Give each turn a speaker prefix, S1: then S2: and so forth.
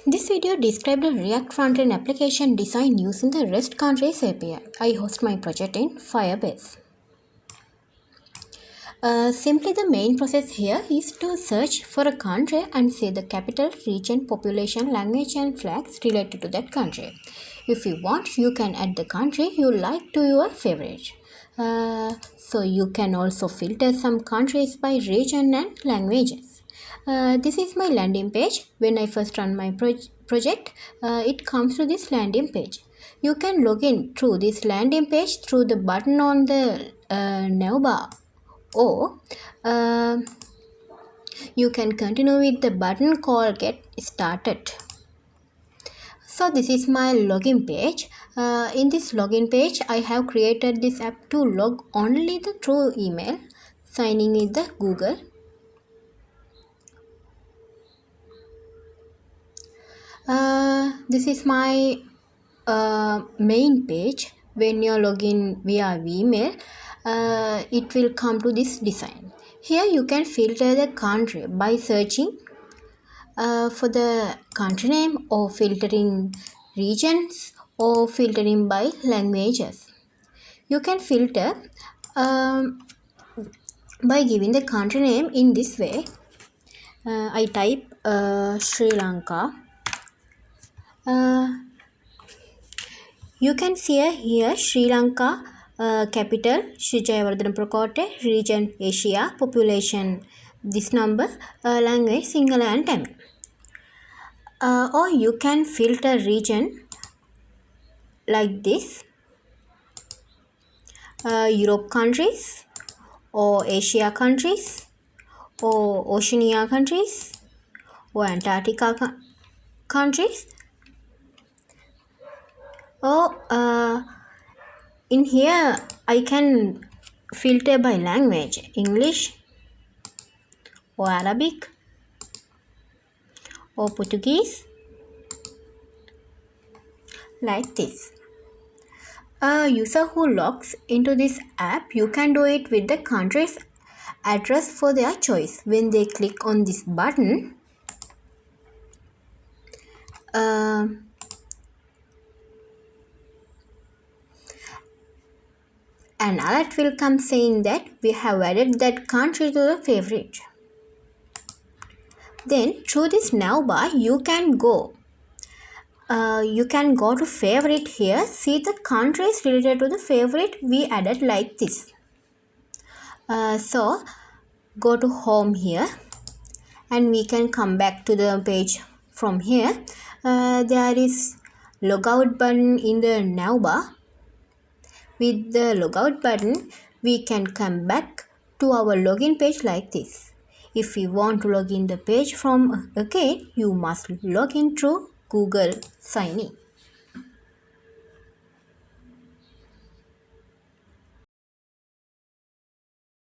S1: This video described a React Frontend application design using the REST countries API. I host my project in Firebase. Simply the main process here is to search for a country and see the capital, region, population, language and flags related to that country. If you want, you can add the country you like to your favorite. So you can also filter some countries by region and languages. This is my landing page. When I first run my project, it comes to this landing page. You can log in through this landing page through the button on the navbar, or you can continue with the button called Get Started. So this is my login page. In this login page, I have created this app to log only through email, signing with the Google. This is my main page. When you log in via email, it will come to this design. Here you can filter the country by searching for the country name, or filtering regions, or filtering by languages. You can filter by giving the country name in this way. I type Sri Lanka. You can see here Sri Lanka, capital Sri Jayawardena, region Asia, population this number, language Sinhala and Tamil. Or you can filter region like this: Europe countries, or Asia countries, or Oceania countries, or Antarctica countries. In here I can filter by language: English, or Arabic, or Portuguese, like this. A user who logs into this app, you can do it with the country's address for their choice. When they click on this button, an alert will come saying that we have added that country to the favorite. Then through this navbar, you can go to favorite here. See the countries related to the favorite we added like this. So go to home here, and we can come back to the page from here. There is logout button in the navbar. With the logout button, we can come back to our login page like this. If you want to log in the page from again, you must log in through Google sign in.